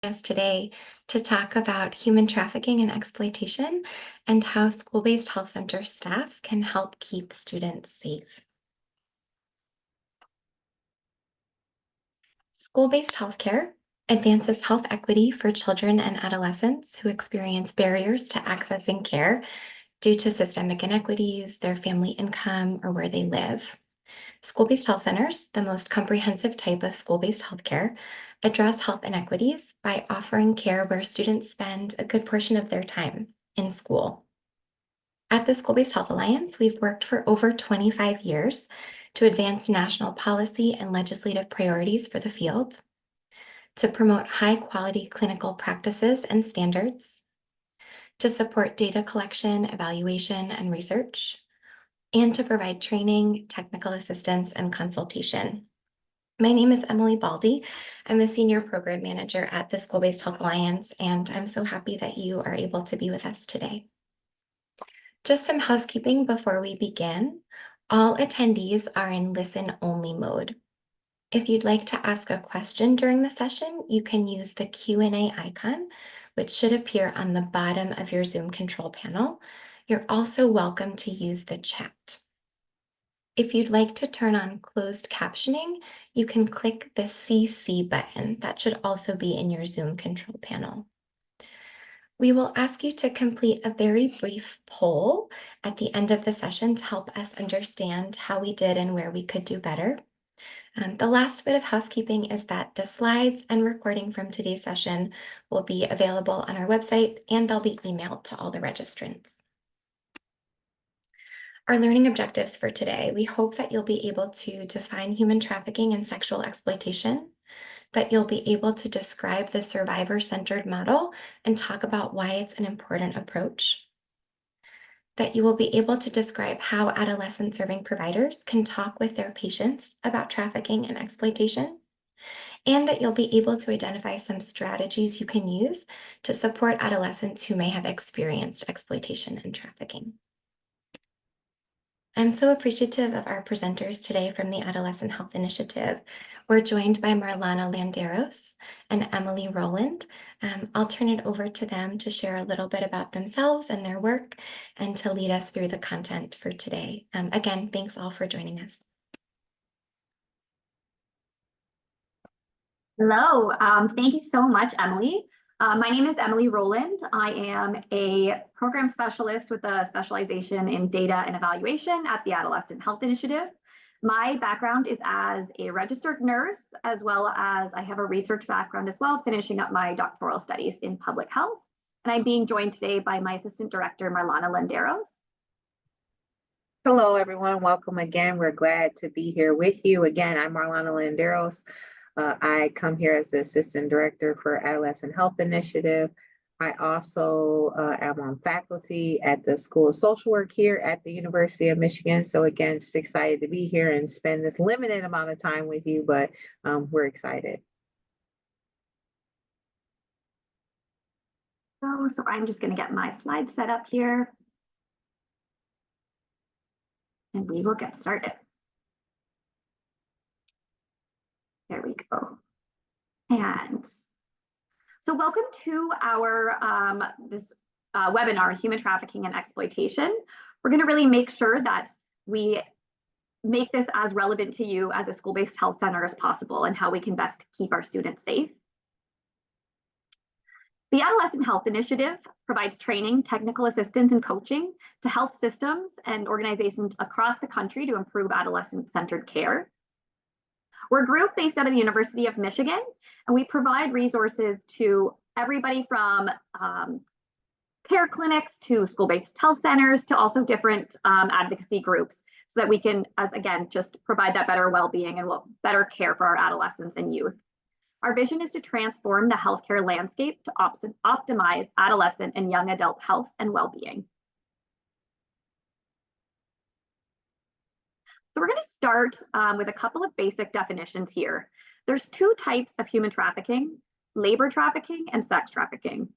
Us today to talk about human trafficking and exploitation and how school-based health center staff can help keep students safe. School-based healthcare advances health equity for children and adolescents who experience barriers to accessing care due to systemic inequities, their family income, or where they live. School-based health centers, the most comprehensive type of school-based healthcare, address health inequities by offering care where students spend a good portion of their time in school. At the School-Based Health Alliance, we've worked for over 25 years to advance national policy and legislative priorities for the field, to promote high-quality clinical practices and standards, to support data collection, evaluation, and research, and to provide training, technical assistance, and consultation. My name is Emily Baldy. I'm a senior program manager at the School-Based Health Alliance, and I'm so happy that you are able to be with us today. Just some housekeeping before we begin. All attendees are in listen-only mode. If you'd like to ask a question during the session, you can use the Q&A icon, which should appear on the bottom of your Zoom control panel. You're also welcome to use the chat. If you'd like to turn on closed captioning, you can click the CC button. That should also be in your Zoom control panel. We will ask you to complete a very brief poll at the end of the session to help us understand how we did and where we could do better. The last bit of housekeeping is that the slides and recording from today's session will be available on our website and they'll be emailed to all the registrants. Our learning objectives for today, we hope that you'll be able to define human trafficking and sexual exploitation, that you'll be able to describe the survivor-centered model and talk about why it's an important approach, that you will be able to describe how adolescent serving providers can talk with their patients about trafficking and exploitation, and that you'll be able to identify some strategies you can use to support adolescents who may have experienced exploitation and trafficking. I'm so appreciative of our presenters today from the Adolescent Health Initiative. We're joined by Marlana Landeros and Emily Rowland. I'll turn it over to them to share a little bit about themselves and their work and to lead us through the content for today. Again, thanks all for joining us. Hello, thank you so much, Emily. My name is Emily Rowland. I am a program specialist with a specialization in data and evaluation at the Adolescent Health Initiative. My background is as a registered nurse, as well as I have a research background as well, finishing up my doctoral studies in public health. And I'm being joined today by my assistant director, Marlana Landeros. Hello, everyone. Welcome again. We're glad to be here with you. Again, I'm Marlana Landeros. I come here as the Assistant Director for Adolescent Health Initiative. I also am on faculty at the School of Social Work here at the University of Michigan. So again, just excited to be here and spend this limited amount of time with you, but we're excited. So I'm just going to get my slides set up here. And we will get started. There we go. And so welcome to our this webinar, Human Trafficking and Exploitation. We're going to really make sure that we make this as relevant to you as a school-based health center as possible and how we can best keep our students safe. The Adolescent Health Initiative provides training, technical assistance, and coaching to health systems and organizations across the country to improve adolescent-centered care. We're a group based out of the University of Michigan, and we provide resources to everybody from care clinics to school-based health centers to also different advocacy groups so that we can, as again, just provide that better well-being and better care for our adolescents and youth. Our vision is to transform the healthcare landscape to optimize adolescent and young adult health and well-being. So we're going to start with a couple of basic definitions here. There's two types of human trafficking: labor trafficking and sex trafficking.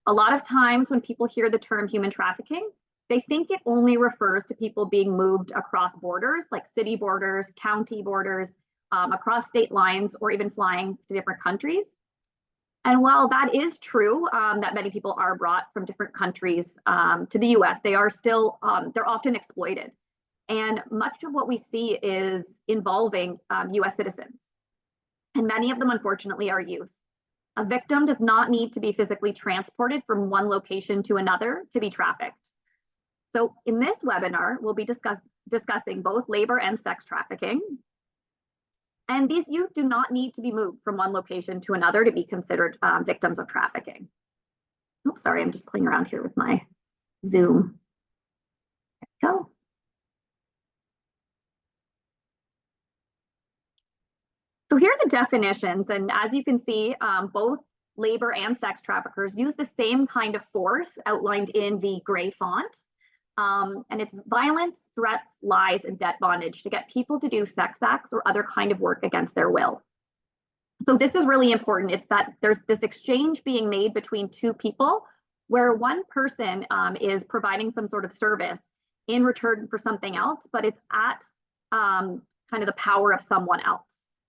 A lot of times when people hear the term human trafficking, they think it only refers to people being moved across borders, like city borders, county borders, across state lines, or even flying to different countries. And while that is true, that many people are brought from different countries to the US, they are still, they're often exploited. And much of what we see is involving US citizens. And many of them, unfortunately, are youth. A victim does not need to be physically transported from one location to another to be trafficked. So in this webinar, we'll be discussing both labor and sex trafficking. And these youth do not need to be moved from one location to another to be considered victims of trafficking. Oh, sorry, I'm just playing around here with my Zoom. There we go. So here are the definitions, and as you can see, both labor and sex traffickers use the same kind of force outlined in the gray font. And it's violence, threats, lies, and debt bondage to get people to do sex acts or other kind of work against their will. So this is really important. It's that there's this exchange being made between two people where one person is providing some sort of service in return for something else, but it's at kind of the power of someone else.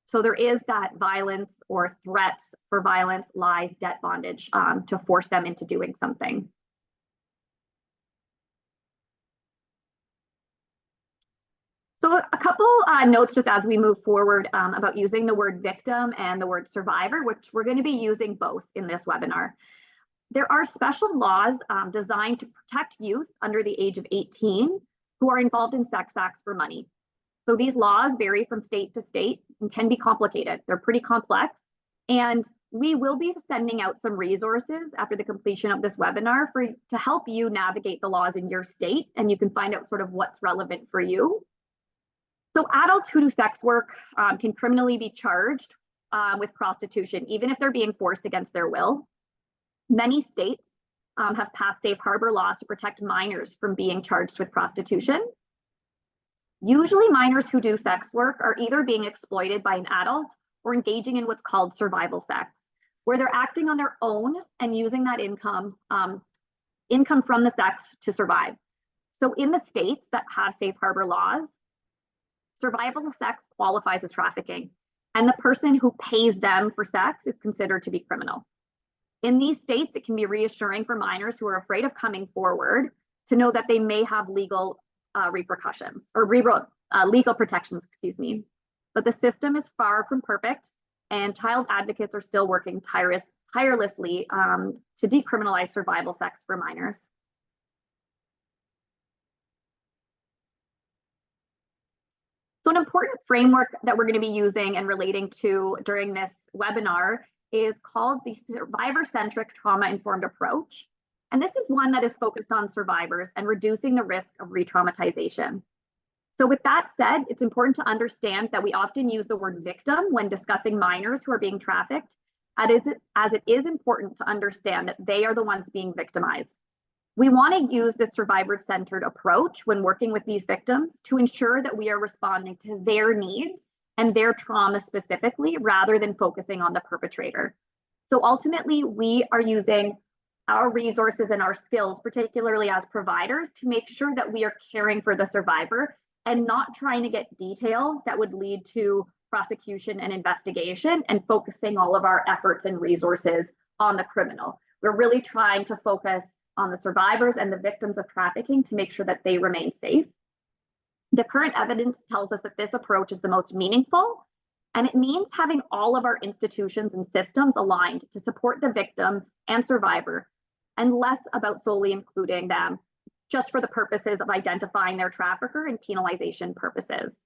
So there is that violence or threats for violence, lies, debt bondage to force them into doing something. So a couple notes just as we move forward about using the word victim and the word survivor, which we're going to be using both in this webinar. There are special laws designed to protect youth under the age of 18 who are involved in sex acts for money. So these laws vary from state to state and can be complicated. They're pretty complex. And we will be sending out some resources after the completion of this webinar to help you navigate the laws in your state, and you can find out sort of what's relevant for you. So adults who do sex work can criminally be charged with prostitution, even if they're being forced against their will. Many states have passed safe harbor laws to protect minors from being charged with prostitution. Usually minors who do sex work are either being exploited by an adult or engaging in what's called survival sex, where they're acting on their own and using that income from the sex to survive. So in the states that have safe harbor laws, survival sex qualifies as trafficking, and the person who pays them for sex is considered to be criminal. In these states, it can be reassuring for minors who are afraid of coming forward to know that they may have legal repercussions or legal protections, excuse me. But the system is far from perfect, and child advocates are still working tirelessly to decriminalize survival sex for minors. So an important framework that we're going to be using and relating to during this webinar is called the survivor-centric trauma-informed approach. And this is one that is focused on survivors and reducing the risk of re-traumatization. So with that said, it's important to understand that we often use the word victim when discussing minors who are being trafficked, as it is important to understand that they are the ones being victimized. We want to use this survivor-centered approach when working with these victims to ensure that we are responding to their needs and their trauma specifically, rather than focusing on the perpetrator. So ultimately, we are using our resources and our skills, particularly as providers, to make sure that we are caring for the survivor and not trying to get details that would lead to prosecution and investigation and focusing all of our efforts and resources on the criminal. We're really trying to focus on the survivors and the victims of trafficking to make sure that they remain safe. The current evidence tells us that this approach is the most meaningful, and it means having all of our institutions and systems aligned to support the victim and survivor, and less about solely including them just for the purposes of identifying their trafficker and penalization purposes.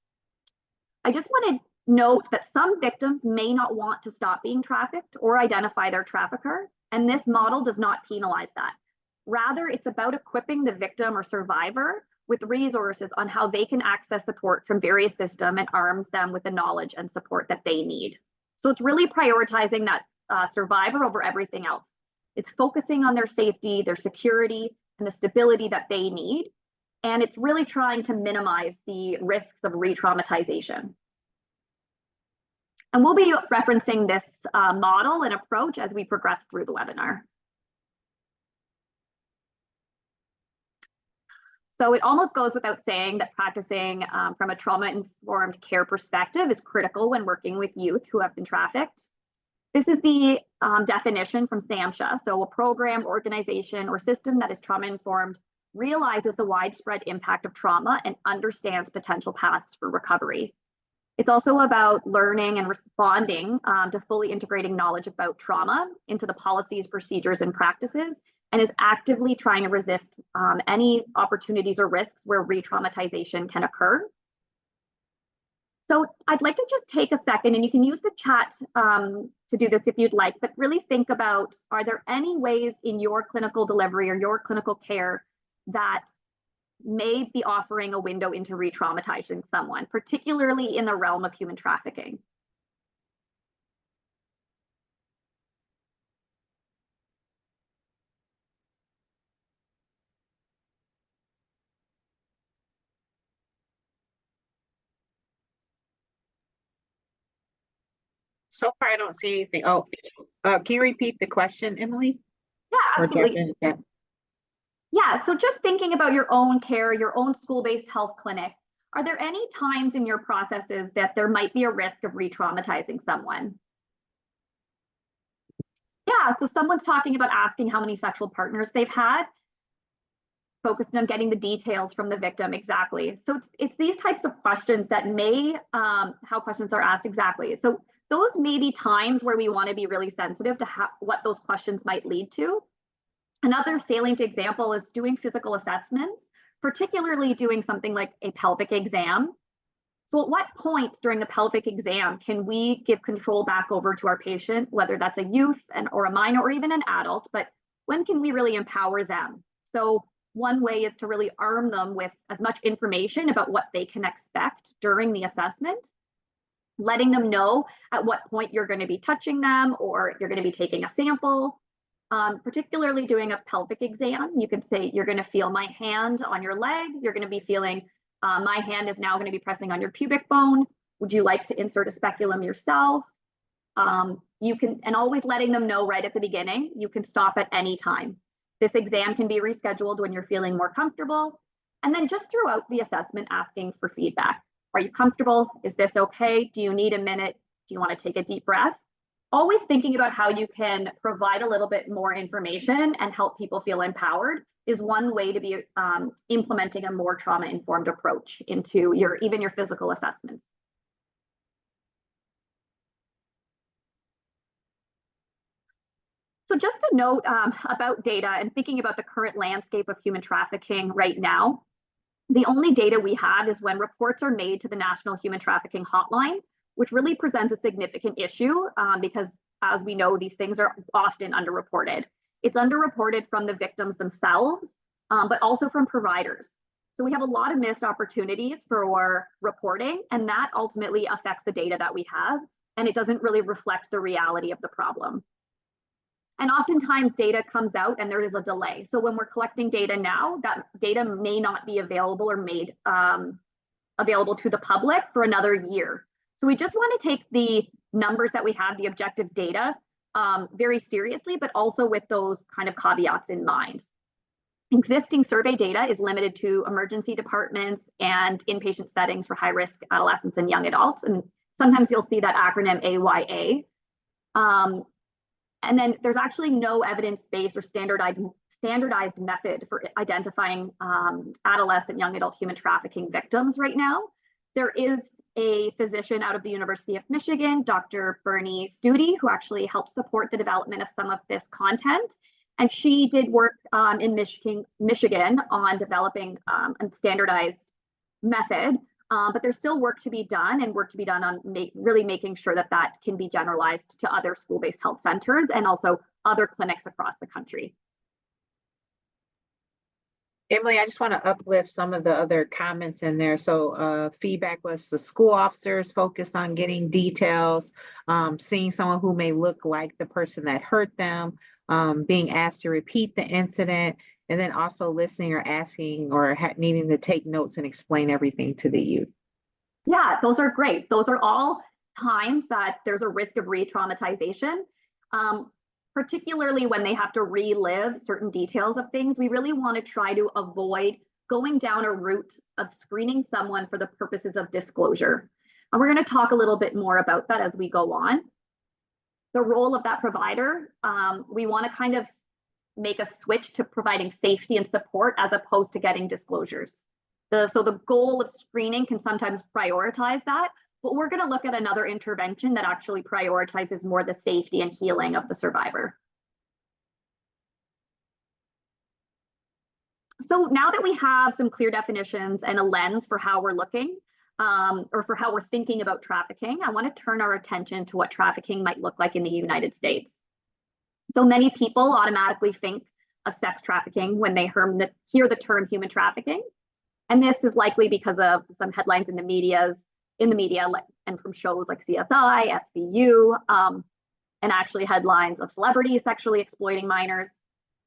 I just want to note that some victims may not want to stop being trafficked or identify their trafficker, and this model does not penalize that. Rather, it's about equipping the victim or survivor with resources on how they can access support from various systems and arms them with the knowledge and support that they need. So it's really prioritizing that survivor over everything else. It's focusing on their safety, their security, and the stability that they need. And it's really trying to minimize the risks of re-traumatization. And we'll be referencing this model and approach as we progress through the webinar. So it almost goes without saying that practicing from a trauma-informed care perspective is critical when working with youth who have been trafficked. This is the definition from SAMHSA. So a program, organization, or system that is trauma-informed realizes the widespread impact of trauma and understands potential paths for recovery. It's also about learning and responding to fully integrating knowledge about trauma into the policies, procedures, and practices, and is actively trying to resist any opportunities or risks where re-traumatization can occur. So I'd like to just take a second, and you can use the chat to do this if you'd like, but really think about, are there any ways in your clinical delivery or your clinical care that may be offering a window into re-traumatizing someone, particularly in the realm of human trafficking? So far, I don't see anything. Oh, can you repeat the question, Emily? Yeah, Or absolutely. Captain? Yeah, so just thinking about your own care, your own school-based health clinic, are there any times in your processes that there might be a risk of re-traumatizing someone? Yeah, so someone's talking about asking how many sexual partners they've had, focused on getting the details from the victim, exactly. So it's these types of questions that may, how questions are asked exactly. So those may be times where we want to be really sensitive to what those questions might lead to. Another salient example is doing physical assessments, particularly doing something like a pelvic exam. So at what points during the pelvic exam can we give control back over to our patient, whether that's a youth or a minor or even an adult, but when can we really empower them? So one way is to really arm them with as much information about what they can expect during the assessment, letting them know at what point you're going to be touching them or you're going to be taking a sample. Particularly doing a pelvic exam, you could say you're going to feel my hand on your leg. You're going to be feeling my hand is now going to be pressing on your pubic bone. Would you like to insert a speculum yourself? You can, and always letting them know right at the beginning, you can stop at any time. This exam can be rescheduled when you're feeling more comfortable. And then just throughout the assessment, asking for feedback. Are you comfortable? Is this okay? Do you need a minute? Do you want to take a deep breath? Always thinking about how you can provide a little bit more information and help people feel empowered is one way to be implementing a more trauma-informed approach into even your physical assessments. So just to note about data and thinking about the current landscape of human trafficking right now, the only data we have is when reports are made to the National Human Trafficking Hotline, which really presents a significant issue because, as we know, these things are often underreported. It's underreported from the victims themselves, but also from providers. So we have a lot of missed opportunities for reporting, and that ultimately affects the data that we have, and it doesn't really reflect the reality of the problem. And oftentimes data comes out and there is a delay. So when we're collecting data now, that data may not be available or made available to the public for another year. So we just want to take the numbers that we have, the objective data, very seriously, but also with those kind of caveats in mind. Existing survey data is limited to emergency departments and inpatient settings for high-risk adolescents and young adults. And sometimes you'll see that acronym AYA. And then there's actually no evidence-based or standardized method for identifying adolescent, young adult human trafficking victims right now. There is a physician out of the University of Michigan, Dr. Bernie Studi, who actually helped support the development of some of this content. And she did work in Michigan on developing a standardized method. But there's still work to be done and work to be done on really making sure that that can be generalized to other school-based health centers and also other clinics across the country. Emily, I just want to uplift some of the other comments in there. So feedback was the school officers focused on getting details, seeing someone who may look like the person that hurt them, being asked to repeat the incident, and then also listening or asking or needing to take notes and explain everything to the youth. Yeah, those are great. Those are all times that there's a risk of re-traumatization, particularly when they have to relive certain details of things. We really want to try to avoid going down a route of screening someone for the purposes of disclosure. And we're going to talk a little bit more about that as we go on. the role of that provider, we want to kind of make a switch to providing safety and support as opposed to getting disclosures. So the goal of screening can sometimes prioritize that, but we're going to look at another intervention that actually prioritizes more the safety and healing of the survivor. So now that we have some clear definitions and a lens for how we're looking, or for how we're thinking about trafficking, I want to turn our attention to what trafficking might look like in the United States. So many people automatically think of sex trafficking when they hear the term human trafficking. And this is likely because of some headlines in the media, and from shows like CSI, SVU, and actually headlines of celebrities sexually exploiting minors.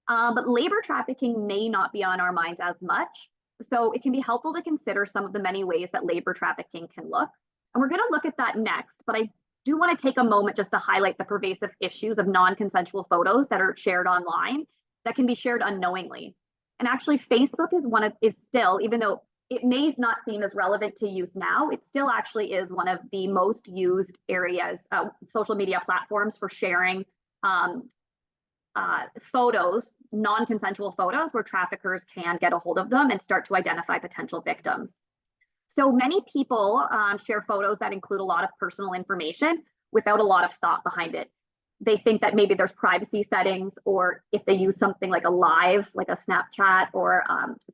But labor trafficking may not be on our minds as much. So it can be helpful to consider some of the many ways that labor trafficking can look. And we're going to look at that next, but I do want to take a moment just to highlight the pervasive issues of non-consensual photos that are shared online that can be shared unknowingly. And actually Facebook is still, even though it may not seem as relevant to youth now, it still actually is one of the most used areas, social media platforms for sharing photos, non-consensual photos, where traffickers can get a hold of them and start to identify potential victims. So many people share photos that include a lot of personal information without a lot of thought behind it. They think that maybe there's privacy settings, or if they use something like a live, like a Snapchat or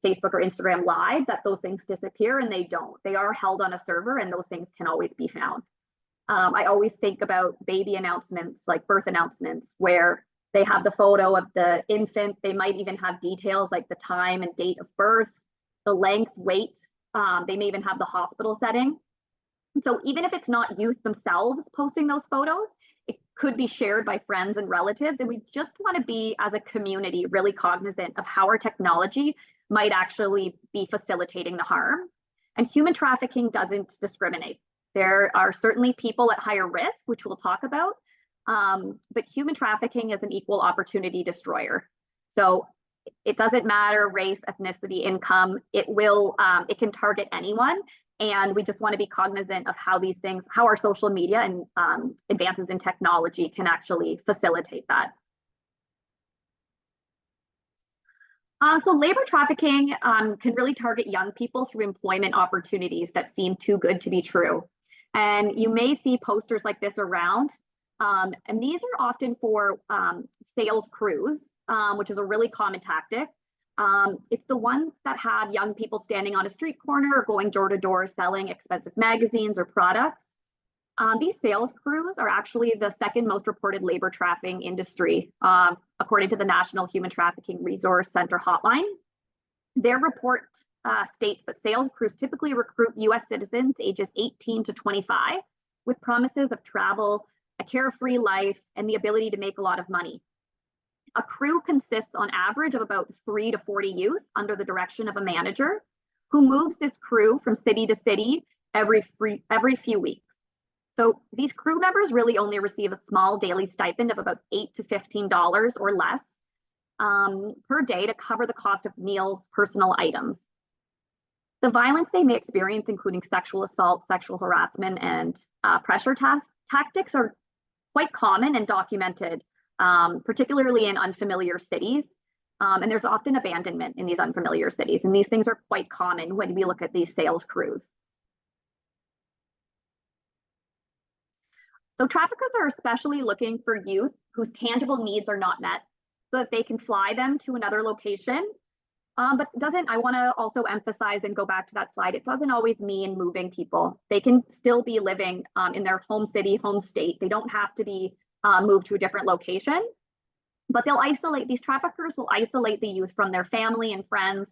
Facebook or Instagram live, that those things disappear, and they don't. They are held on a server, and those things can always be found. I always think about baby announcements, like birth announcements, where they have the photo of the infant. They might even have details like the time and date of birth, the length, weight. They may even have the hospital setting. So even if it's not youth themselves posting those photos, it could be shared by friends and relatives. And we just want to be, as a community, really cognizant of how our technology might actually be facilitating the harm. And human trafficking doesn't discriminate. There are certainly people at higher risk, which we'll talk about, but human trafficking is an equal opportunity destroyer. So it doesn't matter race, ethnicity, income. It can target anyone. And we just want to be cognizant of how these things, how our social media and advances in technology can actually facilitate that. So labor trafficking can really target young people through employment opportunities that seem too good to be true. And you may see posters like this around. And these are often for sales crews, which is a really common tactic. It's the ones that have young people standing on a street corner or going door to door selling expensive magazines or products. These sales crews are actually the second most reported labor trafficking industry, according to the National Human Trafficking Resource Center hotline. Their report states that sales crews typically recruit US citizens ages 18 to 25 with promises of travel, a carefree life, and the ability to make a lot of money. A crew consists on average of about 3 to 40 youth under the direction of a manager who moves this crew from city to city every few weeks. So these crew members really only receive a small daily stipend of about $8 to $15 or less per day to cover the cost of meals, personal items. The violence they may experience, including sexual assault, sexual harassment, and pressure tactics, are quite common and documented, particularly in unfamiliar cities. And there's often abandonment in these unfamiliar cities. And these things are quite common when we look at these sales crews. So traffickers are especially looking for youth whose tangible needs are not met so that they can fly them to another location. But I want to also emphasize and go back to that slide, it doesn't always mean moving people. They can still be living in their home city, home state. They don't have to be moved to a different location, but these traffickers will isolate the youth from their family and friends,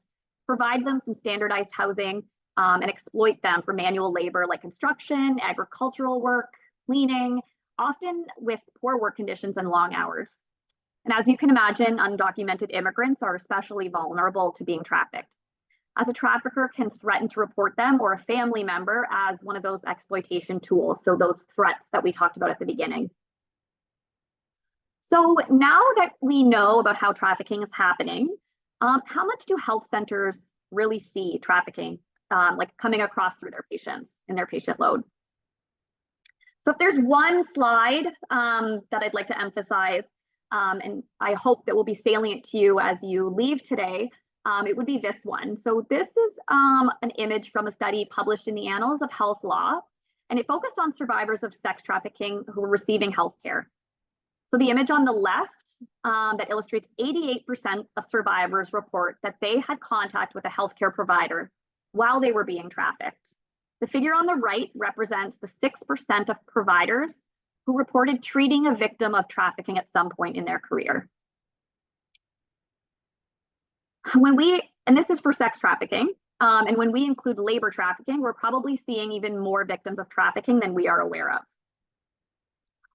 provide them some standardized housing, and exploit them for manual labor like construction, agricultural work, cleaning, often with poor work conditions and long hours. And as you can imagine, undocumented immigrants are especially vulnerable to being trafficked, as a trafficker can threaten to report them or a family member as one of those exploitation tools, so those threats that we talked about at the beginning. So now that we know about how trafficking is happening, how much do health centers really see trafficking like coming across through their patients and their patient load? So if there's one slide that I'd like to emphasize, and I hope that will be salient to you as you leave today, it would be this one. So this is an image from a study published in the Annals of Health Law, and it focused on survivors of sex trafficking who were receiving health care. So the image on the left that illustrates 88% of survivors report that they had contact with a healthcare provider while they were being trafficked. The figure on the right represents the 6% of providers who reported treating a victim of trafficking at some point in their career. And this is for sex trafficking, and when we include labor trafficking, we're probably seeing even more victims of trafficking than we are aware of.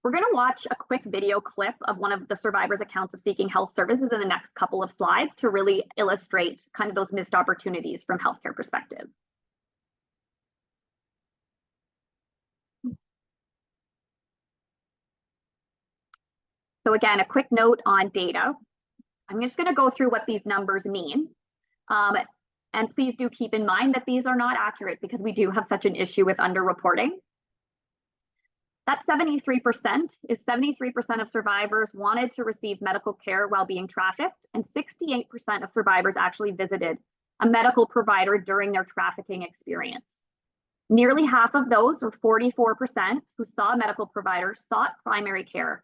We're going to watch a quick video clip of one of the survivors' accounts of seeking health services in the next couple of slides to really illustrate kind of those missed opportunities from healthcare perspective. So again, a quick note on data. I'm just going to go through what these numbers mean. And please do keep in mind that these are not accurate because we do have such an issue with underreporting. That 73% is 73% of survivors wanted to receive medical care while being trafficked, and 68% of survivors actually visited a medical provider during their trafficking experience. Nearly half of those, or 44%, who saw a medical provider sought primary care.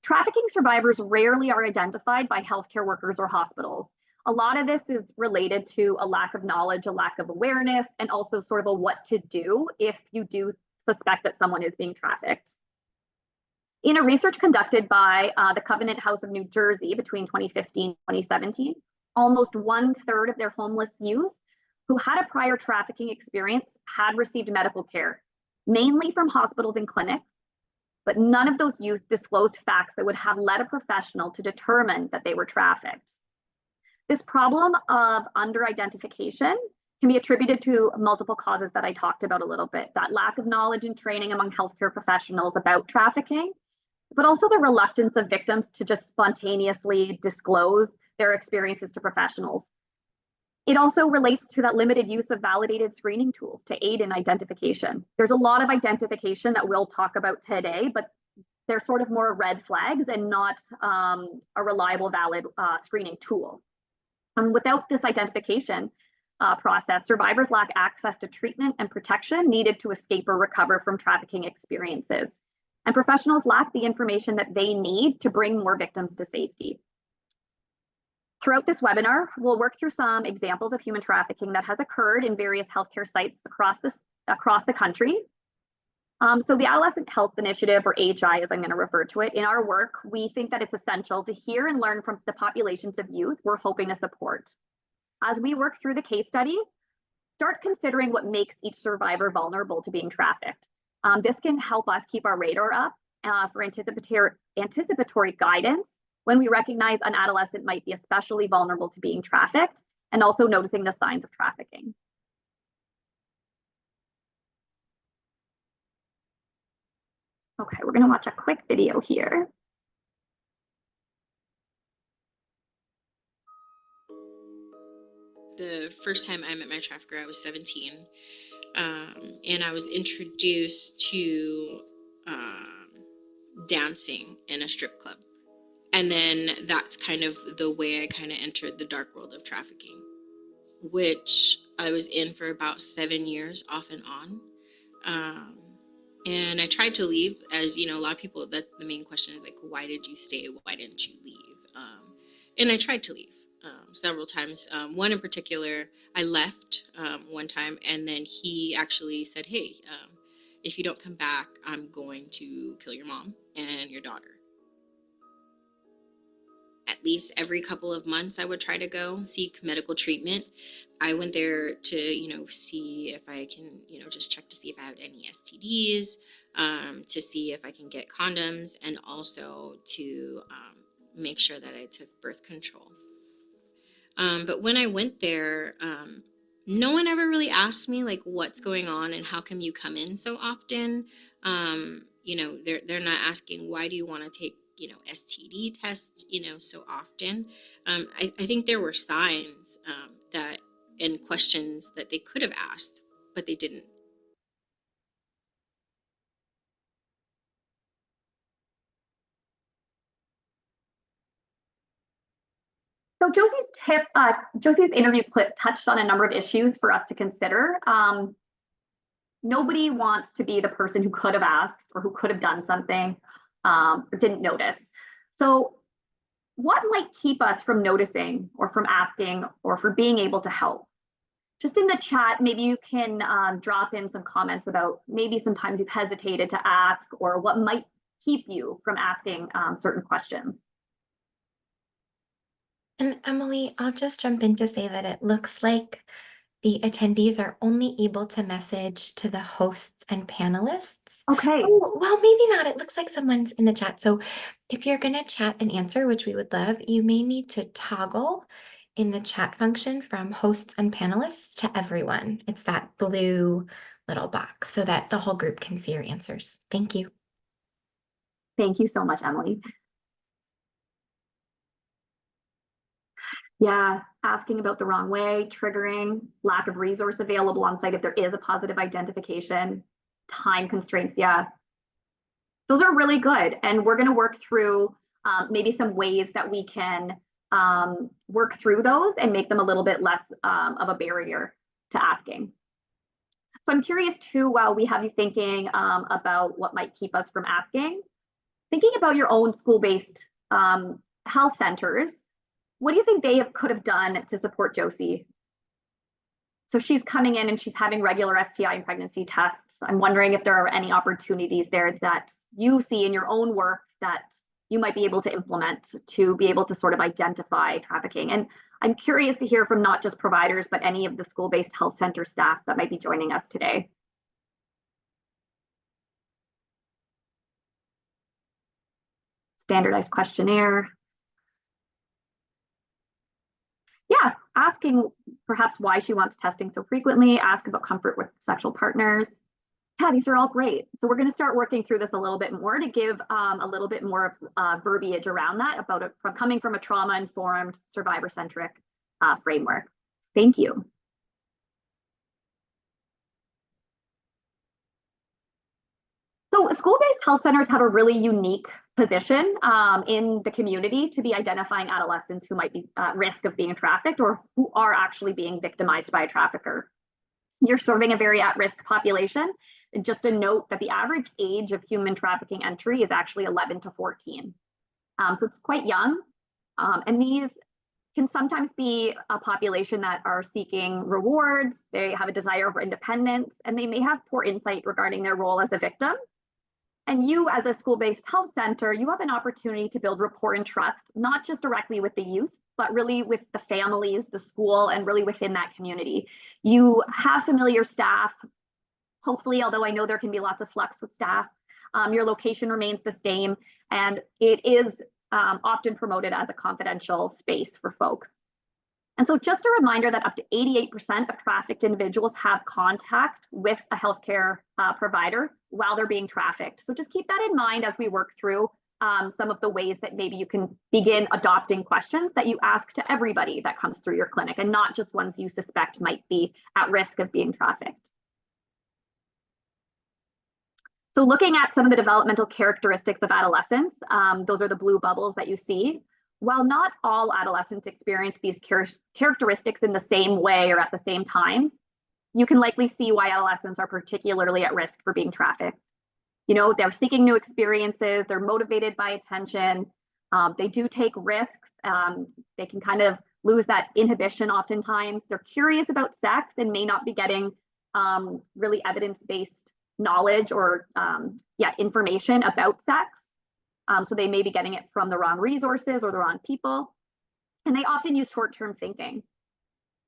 Trafficking survivors rarely are identified by healthcare workers or hospitals. A lot of this is related to a lack of knowledge, a lack of awareness, and also sort of a what to do if you do suspect that someone is being trafficked. In a research conducted by the Covenant House of New Jersey between 2015 and 2017, almost 1/3 of their homeless youth who had a prior trafficking experience had received medical care, mainly from hospitals and clinics, but none of those youth disclosed facts that would have led a professional to determine that they were trafficked. This problem of under-identification can be attributed to multiple causes that I talked about a little bit. That lack of knowledge and training among healthcare professionals about trafficking, but also the reluctance of victims to just spontaneously disclose their experiences to professionals. It also relates to that limited use of validated screening tools to aid in identification. There's a lot of identification that we'll talk about today, but they're sort of more red flags and not a reliable, valid screening tool. Without this identification process, survivors lack access to treatment and protection needed to escape or recover from trafficking experiences. And professionals lack the information that they need to bring more victims to safety. Throughout this webinar, we'll work through some examples of human trafficking that has occurred in various healthcare sites across the country. So the Adolescent Health Initiative, or AHI as I'm going to refer to it, in our work, we think that it's essential to hear and learn from the populations of youth we're hoping to support. As we work through the case studies, start considering what makes each survivor vulnerable to being trafficked. This can help us keep our radar up for anticipatory guidance when we recognize an adolescent might be especially vulnerable to being trafficked, and also noticing the signs of trafficking. Okay, we're going to watch a quick video here. The first time I met my trafficker, I was 17, and I was introduced to dancing in a strip club. And then that's kind of the way I kind of entered the dark world of trafficking, which I was in for about 7 years off and on. And I tried to leave, as you know, a lot of people, that's the main question is like, why did you stay? Why didn't you leave? And I tried to leave several times. One in particular, I left one time, and then he actually said, hey, if you don't come back, I'm going to kill your mom and your daughter. At least every couple of months, I would try to go seek medical treatment. I went there to, see if I can, just check to see if I had any STDs, to see if I can get condoms, and also to make sure that I took birth control. But when I went there, no one ever really asked me like what's going on and how come you come in so often. They're not asking why do you want to take STD tests so often. I think there were signs that and questions that they could have asked, but they didn't. So Josie's interview clip touched on a number of issues for us to consider. Nobody wants to be the person who could have asked or who could have done something or didn't notice. So what might keep us from noticing or from asking or for being able to help? Just in the chat, maybe you can drop in some comments about maybe sometimes you've hesitated to ask or what might keep you from asking certain questions. And Emily, I'll just jump in to say that it looks like the attendees are only able to message to the hosts and panelists. Okay. Oh, well, maybe not. It looks like someone's in the chat. So if you're going to chat and answer, which we would love, you may need to toggle in the chat function from hosts and panelists to everyone. It's that blue little box so that the whole group can see your answers. Thank you. Thank you so much, Emily. Yeah, asking about the wrong way, triggering, lack of resource available on site if there is a positive identification, time constraints, yeah. Those are really good. And we're going to work through maybe some ways that we can work through those and make them a little bit less of a barrier to asking. So I'm curious too, while we have you thinking about what might keep us from asking, thinking about your own school-based health centers, what do you think they could have done to support Josie? So she's coming in and she's having regular STI and pregnancy tests. I'm wondering if there are any opportunities there that you see in your own work that you might be able to implement to be able to sort of identify trafficking. And I'm curious to hear from not just providers, but any of the school-based health center staff that might be joining us today. Standardized questionnaire. Yeah, asking perhaps why she wants testing so frequently, ask about comfort with sexual partners. Yeah, these are all great. So we're going to start working through this a little bit more to give a little bit more of verbiage around that about it from coming from a trauma-informed, survivor-centric framework. Thank you. So school-based health centers have a really unique position in the community to be identifying adolescents who might be at risk of being trafficked or who are actually being victimized by a trafficker. You're serving a very at-risk population. And just a note that the average age of human trafficking entry is actually 11 to 14. So it's quite young. And these can sometimes be a population that are seeking rewards. They have a desire for independence, and they may have poor insight regarding their role as a victim. And you, as a school-based health center, you have an opportunity to build rapport and trust, not just directly with the youth, but really with the families, the school, and really within that community. You have familiar staff. Hopefully, although I know there can be lots of flux with staff, your location remains the same, and it is often promoted as a confidential space for folks. And so just a reminder that up to 88% of trafficked individuals have contact with a healthcare provider while they're being trafficked. So just keep that in mind as we work through some of the ways that maybe you can begin adopting questions that you ask to everybody that comes through your clinic and not just ones you suspect might be at risk of being trafficked. So looking at some of the developmental characteristics of adolescence, those are the blue bubbles that you see. While not all adolescents experience these characteristics in the same way or at the same time, you can likely see why adolescents are particularly at risk for being trafficked. You know, they're seeking new experiences, they're motivated by attention, they do take risks, they can kind of lose that inhibition oftentimes. They're curious about sex and may not be getting really evidence-based knowledge or information about sex. So they may be getting it from the wrong resources or the wrong people. And they often use short-term thinking.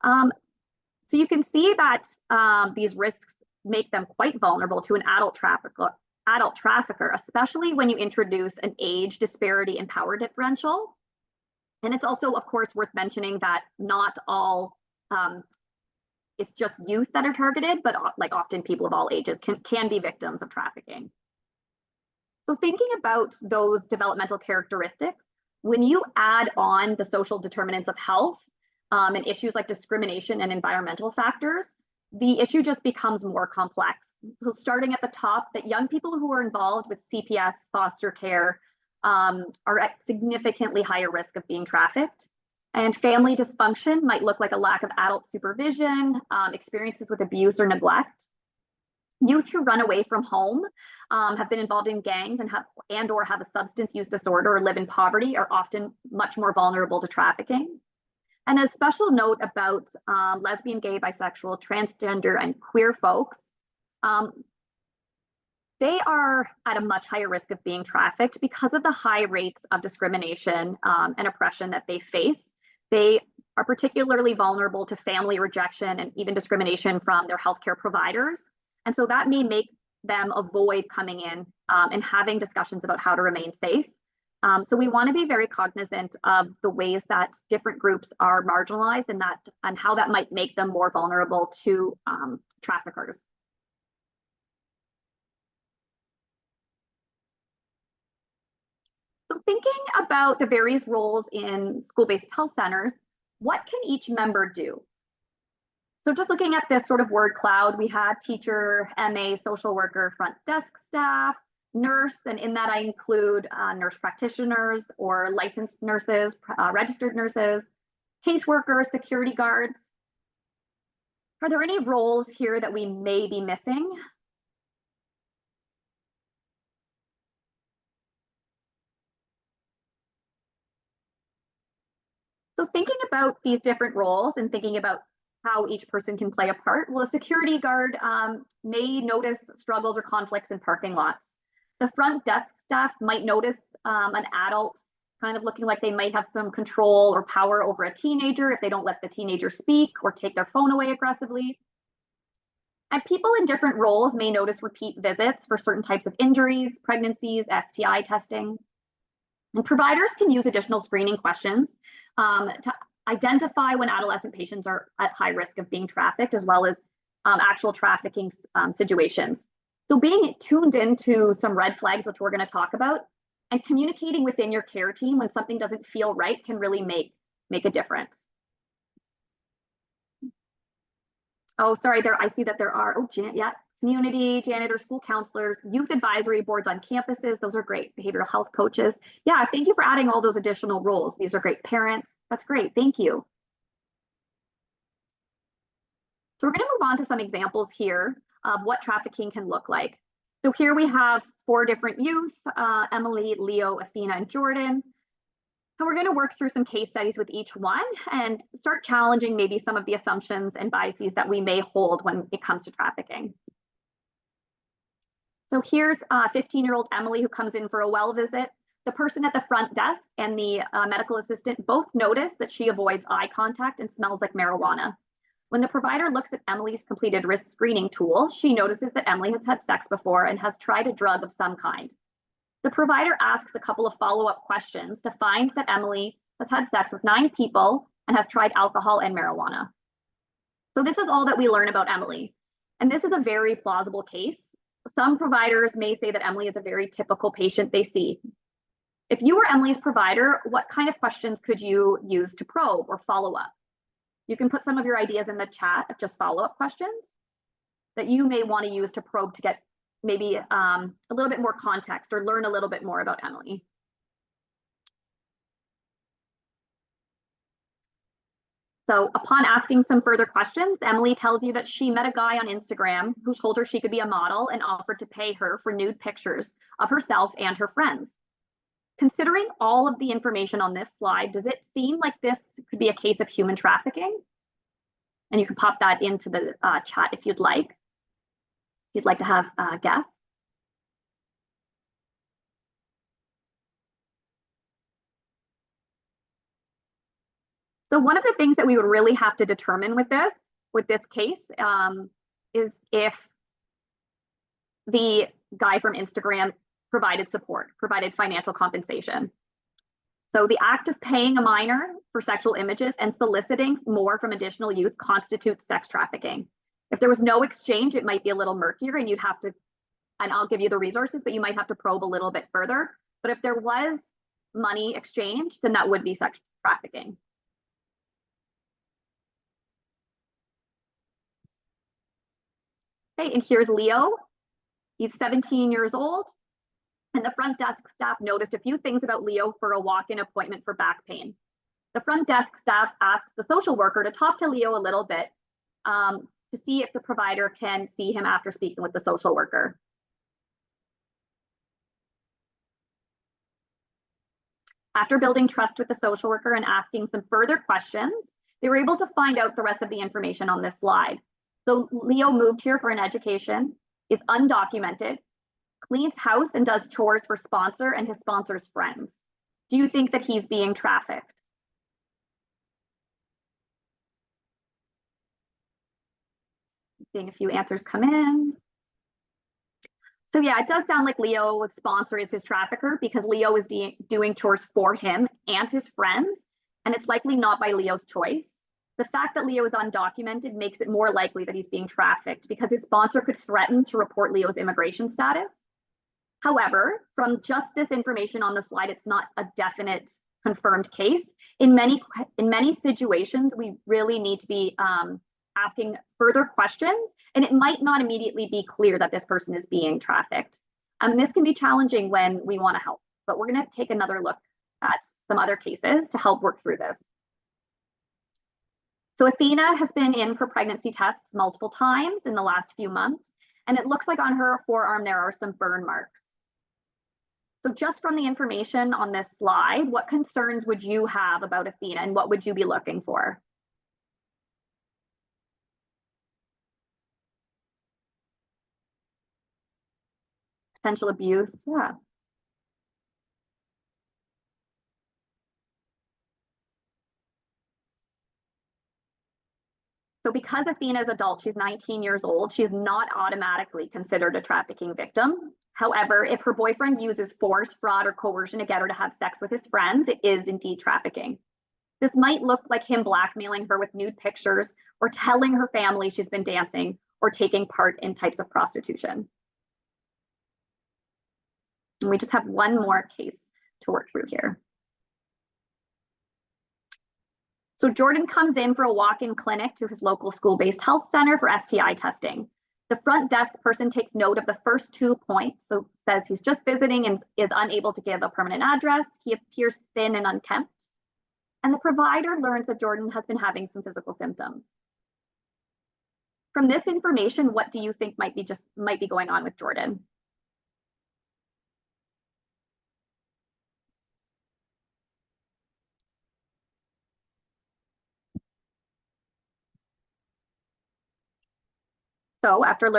So you can see that these risks make them quite vulnerable to an adult trafficker, especially when you introduce an age disparity and power differential. And it's also, of course, worth mentioning that not all, it's just youth that are targeted, but like often people of all ages can be victims of trafficking. So thinking about those developmental characteristics, when you add on the social determinants of health and issues like discrimination and environmental factors, the issue just becomes more complex. So starting at the top, that young people who are involved with CPS foster care are at significantly higher risk of being trafficked. And family dysfunction might look like a lack of adult supervision, experiences with abuse or neglect. Youth who run away from home, have been involved in gangs and or have a substance use disorder or live in poverty are often much more vulnerable to trafficking. And a special note about lesbian, gay, bisexual, transgender, and queer folks, they are at a much higher risk of being trafficked because of the high rates of discrimination and oppression that they face. They are particularly vulnerable to family rejection and even discrimination from their healthcare providers. And so that may make them avoid coming in and having discussions about how to remain safe. So we want to be very cognizant of the ways that different groups are marginalized and how that might make them more vulnerable to traffickers. So thinking about the various roles in school-based health centers, what can each member do? So just looking at this sort of word cloud, we had teacher, MA, social worker, front desk staff, nurse, and in that I include nurse practitioners or licensed nurses, registered nurses, caseworkers, security guards. Are there any roles here that we may be missing? So thinking about these different roles and thinking about how each person can play a part, well, a security guard may notice struggles or conflicts in parking lots. The front desk staff might notice an adult kind of looking like they might have some control or power over a teenager if they don't let the teenager speak or take their phone away aggressively. And people in different roles may notice repeat visits for certain types of injuries, pregnancies, STI testing. And providers can use additional screening questions to identify when adolescent patients are at high risk of being trafficked, as well as actual trafficking situations. So being tuned into some red flags, which we're going to talk about, and communicating within your care team when something doesn't feel right can really make a difference. Oh, sorry, I see that there are, community, janitor, school counselors, youth advisory boards on campuses. Those are great. Behavioral health coaches. Yeah, thank you for adding all those additional roles. These are great. Parents. That's great. Thank you. So we're going to move on to some examples here of what trafficking can look like. So here we have 4 different youth, Emily, Leo, Athena, and Jordan. And we're going to work through some case studies with each one and start challenging maybe some of the assumptions and biases that we may hold when it comes to trafficking. So here's 15-year-old Emily who comes in for a well visit. The person at the front desk and the medical assistant both notice that she avoids eye contact and smells like marijuana. When the provider looks at Emily's completed risk screening tool, she notices that Emily has had sex before and has tried a drug of some kind. The provider asks a couple of follow-up questions to find that Emily has had sex with 9 people and has tried alcohol and marijuana. So this is all that we learn about Emily. And this is a very plausible case. Some providers may say that Emily is a very typical patient they see. If you were Emily's provider, what kind of questions could you use to probe or follow up? You can put some of your ideas in the chat of just follow-up questions that you may want to use to probe to get maybe a little bit more context or learn a little bit more about Emily. So upon asking some further questions, Emily tells you that she met a guy on Instagram who told her she could be a model and offered to pay her for nude pictures of herself and her friends. Considering all of the information on this slide, does it seem like this could be a case of human trafficking? And you can pop that into the chat if you'd like. If you'd like to have a guess. So one of the things that we would really have to determine with this case is if the guy from Instagram provided support, provided financial compensation. So the act of paying a minor for sexual images and soliciting more from additional youth constitutes sex trafficking. If there was no exchange, it might be a little murkier and you'd have to, and I'll give you the resources, but you might have to probe a little bit further. But if there was money exchanged, then that would be sex trafficking. Okay, and here's Leo. He's 17 years old. And the front desk staff noticed a few things about Leo for a walk-in appointment for back pain. The front desk staff asked the social worker to talk to Leo a little bit to see if the provider can see him after speaking with the social worker. After building trust with the social worker and asking some further questions, they were able to find out the rest of the information on this slide. So Leo moved here for an education, is undocumented, cleans house and does chores for sponsor and his sponsor's friends. Do you think that he's being trafficked? Seeing a few answers come in. So yeah, it does sound like Leo's sponsor is his trafficker because Leo is doing chores for him and his friends, and it's likely not by Leo's choice. The fact that Leo is undocumented makes it more likely that he's being trafficked because his sponsor could threaten to report Leo's immigration status. However, from just this information on the slide, it's not a definite confirmed case. In many situations, we really need to be asking further questions, and it might not immediately be clear that this person is being trafficked. This can be challenging when we want to help, but we're going to take another look at some other cases to help work through this. So Athena has been in for pregnancy tests multiple times in the last few months, and it looks like on her forearm there are some burn marks. So just from the information on this slide, what concerns would you have about Athena and what would you be looking for? Potential abuse, yeah. So because Athena is adult, she's 19 years old, she is not automatically considered a trafficking victim. However, if her boyfriend uses force, fraud, or coercion to get her to have sex with his friends, it is indeed trafficking. This might look like him blackmailing her with nude pictures or telling her family she's been dancing or taking part in types of prostitution. And we just have one more case to work through here. So Jordan comes in for a walk-in clinic to his local school-based health center for STI testing. The front desk person takes note of the first 2 points. So says he's just visiting and is unable to give a permanent address. He appears thin and unkempt. And the provider learns that Jordan has been having some physical symptoms. From this information, what do you think might be going on with Jordan? So after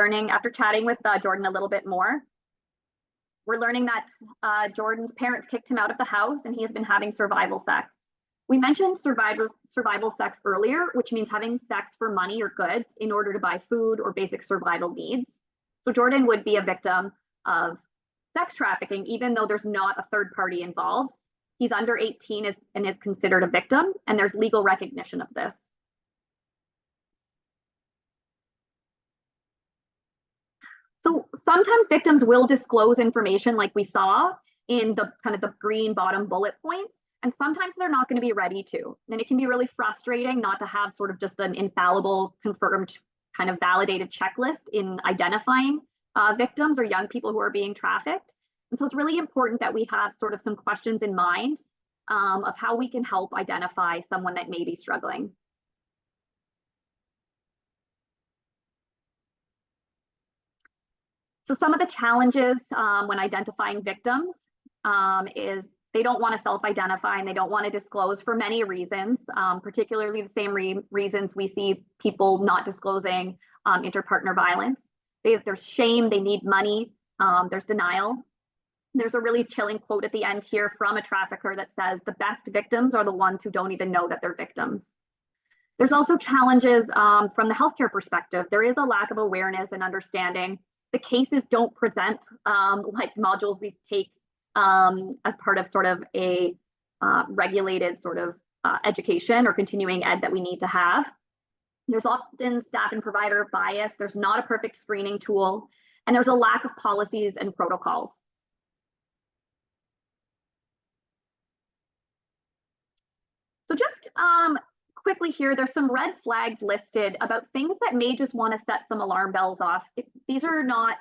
chatting with Jordan a little bit more, we're learning that Jordan's parents kicked him out of the house and he has been having survival sex. We mentioned survival sex earlier, which means having sex for money or goods in order to buy food or basic survival needs. So Jordan would be a victim of sex trafficking, even though there's not a third party involved. He's under 18 and is considered a victim, and there's legal recognition of this. So sometimes victims will disclose information like we saw in the kind of the green bottom bullet points, and sometimes they're not going to be ready to. And it can be really frustrating not to have sort of just an infallible, confirmed, kind of validated checklist in identifying victims or young people who are being trafficked. And so it's really important that we have sort of some questions in mind of how we can help identify someone that may be struggling. So some of the challenges when identifying victims is they don't want to self-identify and they don't want to disclose for many reasons, particularly the same reasons we see people not disclosing interpartner violence. There's shame, they need money, there's denial. There's a really chilling quote at the end here from a trafficker that says, "The best victims are the ones who don't even know that they're victims." There's also challenges from the healthcare perspective. There is a lack of awareness and understanding. The cases don't present like modules we take as part of sort of a regulated sort of education or continuing ed that we need to have. There's often staff and provider bias. There's not a perfect screening tool, and there's a lack of policies and protocols. So just quickly here, there's some red flags listed about things that may just want to set some alarm bells off. These are not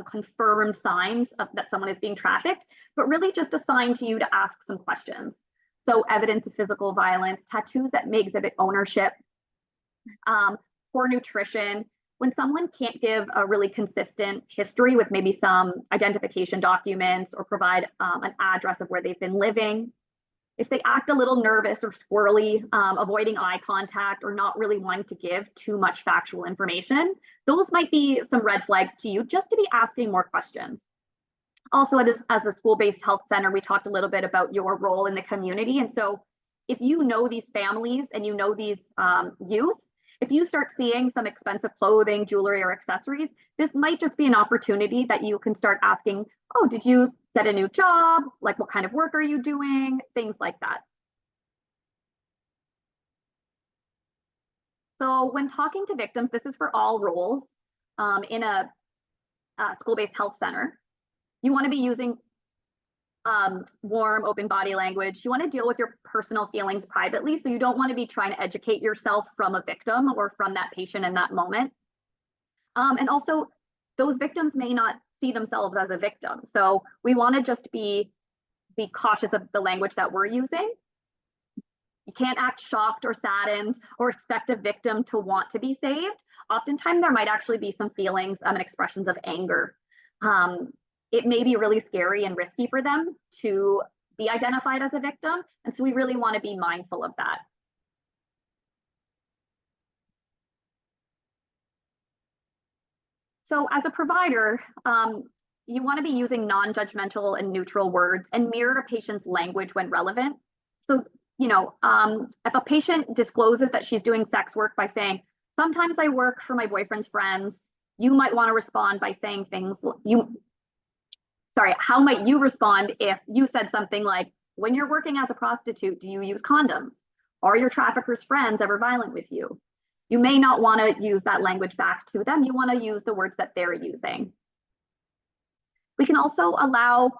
confirmed signs that someone is being trafficked, but really just a sign to you to ask some questions. So evidence of physical violence, tattoos that may exhibit ownership, poor nutrition. When someone can't give a really consistent history with maybe some identification documents or provide an address of where they've been living, if they act a little nervous or squirrely, avoiding eye contact or not really wanting to give too much factual information, those might be some red flags to you just to be asking more questions. Also, as a school-based health center, we talked a little bit about your role in the community. And so if you know these families and you know these youth, if you start seeing some expensive clothing, jewelry, or accessories, this might just be an opportunity that you can start asking, oh, did you get a new job? Like, what kind of work are you doing? Things like that. So when talking to victims, this is for all roles in a school-based health center. You want to be using warm, open body language. You want to deal with your personal feelings privately. So you don't want to be trying to educate yourself from a victim or from that patient in that moment. And also, those victims may not see themselves as a victim. So we want to just be cautious of the language that we're using. You can't act shocked or saddened or expect a victim to want to be saved. Oftentimes, there might actually be some feelings and expressions of anger. It may be really scary and risky for them to be identified as a victim. And so we really want to be mindful of that. So as a provider, you want to be using non-judgmental and neutral words and mirror a patient's language when relevant. So, you know, if a patient discloses that she's doing sex work by saying, sometimes I work for my boyfriend's friends, you might want to respond by saying things, how might you respond if you said something like, when you're working as a prostitute, do you use condoms? Are your traffickers' friends ever violent with you? You may not want to use that language back to them. You want to use the words that they're using. We can also allow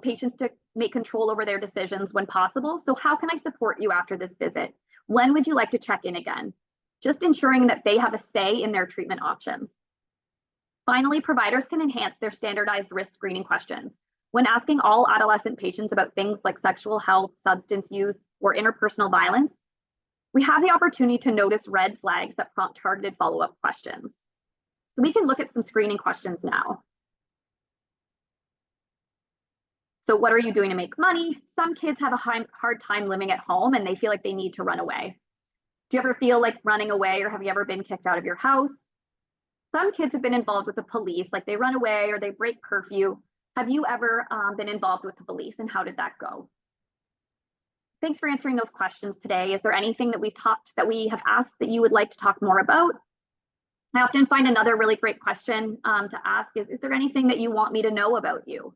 patients to make control over their decisions when possible. So how can I support you after this visit? When would you like to check in again? Just ensuring that they have a say in their treatment options. Finally, providers can enhance their standardized risk screening questions. When asking all adolescent patients about things like sexual health, substance use, or interpersonal violence, we have the opportunity to notice red flags that prompt targeted follow-up questions. So we can look at some screening questions now. So what are you doing to make money? Some kids have a hard time living at home and they feel like they need to run away. Do you ever feel like running away, or have you ever been kicked out of your house? Some kids have been involved with the police, like they run away or they break curfew. Have you ever been involved with the police, and how did that go? Thanks for answering those questions today. Is there anything that we have asked that you would like to talk more about? I often find another really great question to ask is there anything that you want me to know about you?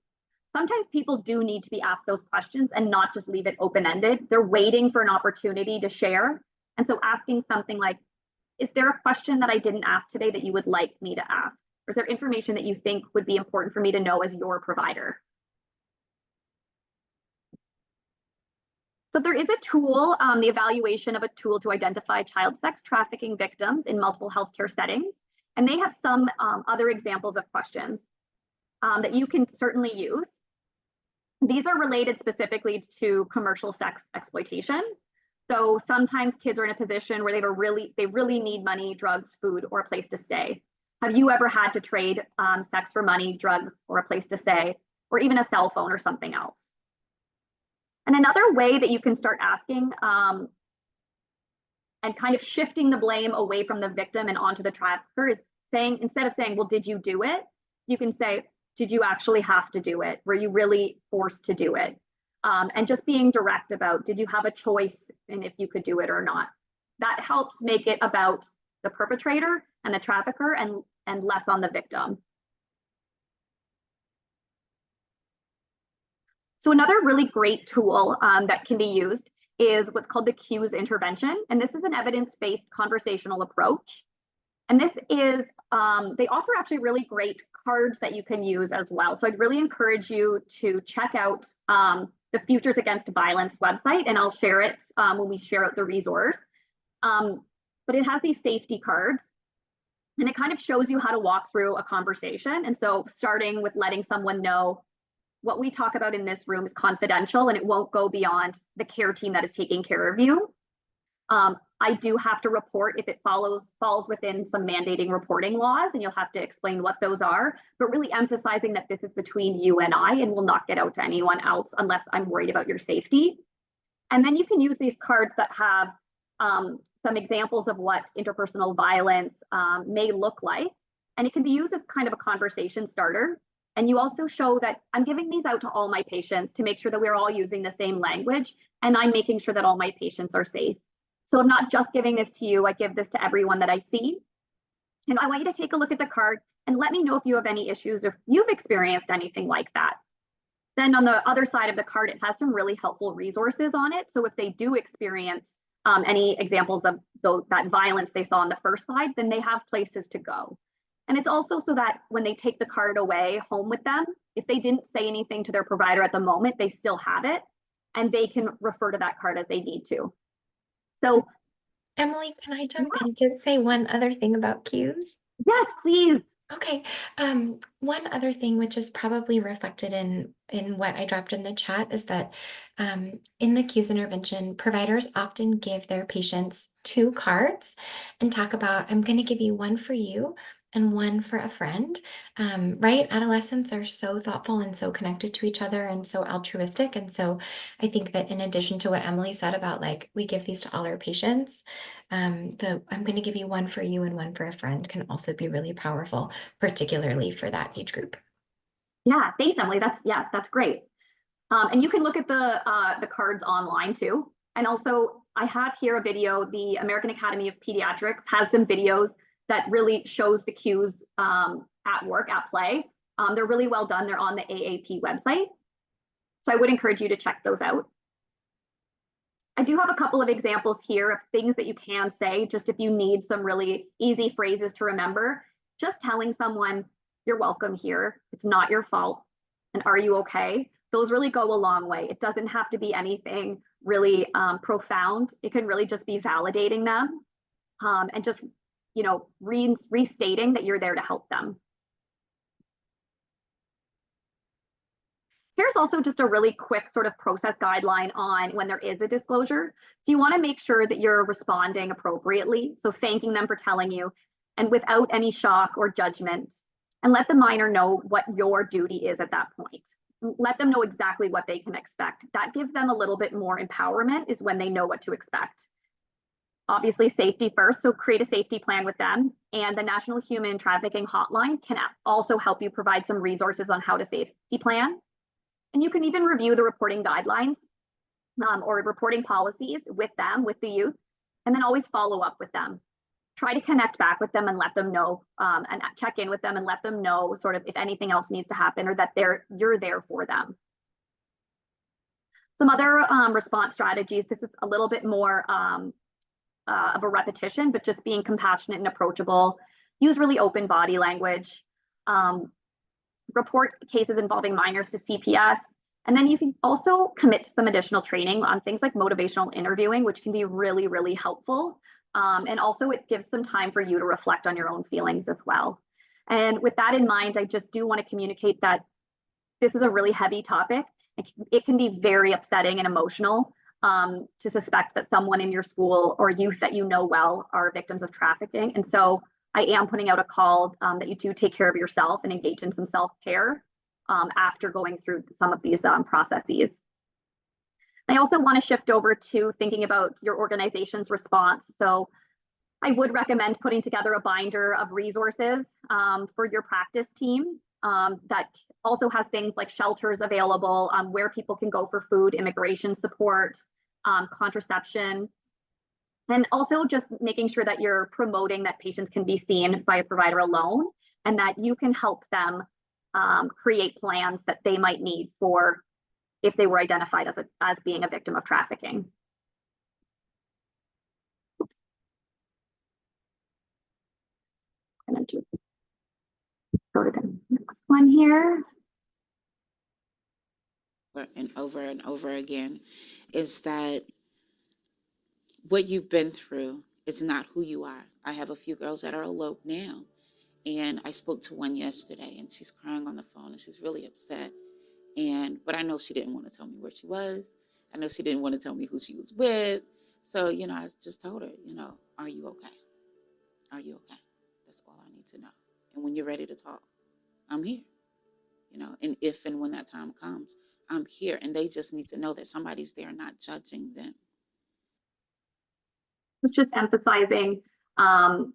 Sometimes people do need to be asked those questions and not just leave it open-ended. They're waiting for an opportunity to share. And so asking something like, is there a question that I didn't ask today that you would like me to ask? Or is there information that you think would be important for me to know as your provider? So there is a tool, the evaluation of a tool to identify child sex trafficking victims in multiple healthcare settings. And they have some other examples of questions that you can certainly use. These are related specifically to commercial sex exploitation. So sometimes kids are in a position where they really need money, drugs, food, or a place to stay. Have you ever had to trade sex for money, drugs, or a place to stay, or even a cell phone or something else? And another way that you can start asking and kind of shifting the blame away from the victim and onto the trafficker is saying, instead of saying, well, did you do it? You can say, did you actually have to do it? Were you really forced to do it? And just being direct about, did you have a choice in if you could do it or not? That helps make it about the perpetrator and the trafficker and less on the victim. So another really great tool that can be used is what's called the CUES intervention. And this is an evidence-based conversational approach. And this is, they offer actually really great cards that you can use as well. So I'd really encourage you to check out the Futures Against Violence website, and I'll share it when we share out the resource. But it has these safety cards, and it kind of shows you how to walk through a conversation. And so starting with letting someone know what we talk about in this room is confidential and it won't go beyond the care team that is taking care of you. I do have to report if it falls within some mandating reporting laws, and you'll have to explain what those are, but really emphasizing that this is between you and I and will not get out to anyone else unless I'm worried about your safety. And then you can use these cards that have some examples of what interpersonal violence may look like. And it can be used as kind of a conversation starter. And you also show that I'm giving these out to all my patients to make sure that we're all using the same language, and I'm making sure that all my patients are safe. So I'm not just giving this to you, I give this to everyone that I see. And I want you to take a look at the card and let me know if you have any issues or if you've experienced anything like that. Then on the other side of the card, it has some really helpful resources on it. So if they do experience any examples of that violence they saw on the first side, then they have places to go. And it's also so that when they take the card away home with them, if they didn't say anything to their provider at the moment, they still have it and they can refer to that card as they need to. So, Emily, can I jump in to say one other thing about cues? yes, please. Okay. One other thing which is probably reflected in what I dropped in the chat is that in the cues intervention, providers often give their patients 2 cards and talk about, I'm going to give you one for you and one for a friend. Right? Adolescents are so thoughtful and so connected to each other and so altruistic. And so I think that in addition to what Emily said about like we give these to all our patients, the I'm going to give you one for you and one for a friend can also be really powerful, particularly for that age group. Yeah, thanks, Emily. That's great. And you can look at the cards online too. And also, I have here a video. The American Academy of Pediatrics has some videos that really shows the cues at work, at play. They're really well done. They're on the AAP website. So I would encourage you to check those out. I do have a couple of examples here of things that you can say, just if you need some really easy phrases to remember. Just telling someone, you're welcome here. It's not your fault. And are you okay? Those really go a long way. It doesn't have to be anything really profound. It can really just be validating them and just, restating that you're there to help them. Here's also just a really quick sort of process guideline on when there is a disclosure. So you want to make sure that you're responding appropriately. So thanking them for telling you and without any shock or judgment, and let the minor know what your duty is at that point. Let them know exactly what they can expect. That gives them a little bit more empowerment is when they know what to expect. Obviously, safety first, so create a safety plan with them. And the National Human Trafficking Hotline can also help you provide some resources on how to safety plan. And you can even review the reporting guidelines or reporting policies with them, with the youth, and then always follow up with them. Try to connect back with them and let them know and check in with them and let them know sort of if anything else needs to happen or that you're there for them. Some other response strategies, this is a little bit more of a repetition, but just being compassionate and approachable. Use really open body language. Report cases involving minors to CPS. And then you can also commit to some additional training on things like motivational interviewing, which can be really, really helpful. And also it gives some time for you to reflect on your own feelings as well. And with that in mind, I just do want to communicate that this is a really heavy topic. It can be very upsetting and emotional to suspect that someone in your school or youth that you know well are victims of trafficking. And so I am putting out a call that you do take care of yourself and engage in some self-care after going through some of these processes. I also want to shift over to thinking about your organization's response. So I would recommend putting together a binder of resources for your practice team that also has things like shelters available, where people can go for food, immigration support, contraception, and also just making sure that you're promoting that patients can be seen by a provider alone and that you can help them create plans that they might need for if they were identified as being a victim of trafficking. I'm going to go to the next one here. And over again, is that what you've been through is not who you are. I have a few girls that are eloped now, and I spoke to one yesterday, and she's crying on the phone, and she's really upset. But I know she didn't want to tell me where she was. I know she didn't want to tell me who she was with. So, I just told her, are you okay? Are you okay? That's all I need to know. And when you're ready to talk, I'm here, and if and when that time comes, I'm here. And they just need to know that somebody's there, not judging them. It's just emphasizing kind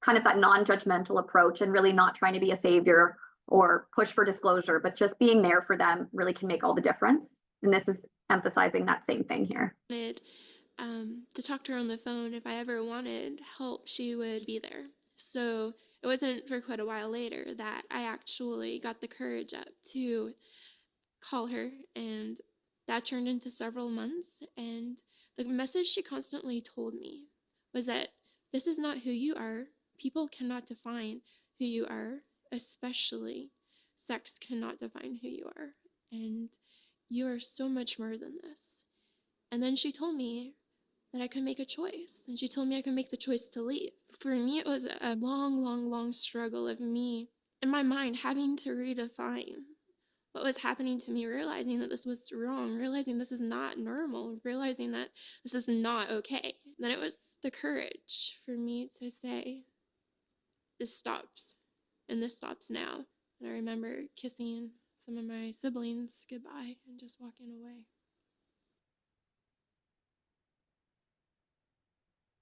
of that non-judgmental approach and really not trying to be a savior or push for disclosure, but just being there for them really can make all the difference. And this is emphasizing that same thing here. To talk to her on the phone. If I ever wanted help, she would be there. So it wasn't for quite a while later that I actually got the courage up to call her, and that turned into several months. And the message she constantly told me was that this is not who you are. People cannot define who you are, especially sex cannot define who you are. And you are so much more than this. And then she told me that I could make a choice. And she told me I could make the choice to leave. For me, it was a long, long, long struggle of me in my mind having to redefine what was happening to me, realizing that this was wrong, realizing this is not normal, realizing that this is not okay. Then it was the courage for me to say, this stops, and this stops now. And I remember kissing some of my siblings goodbye and just walking away.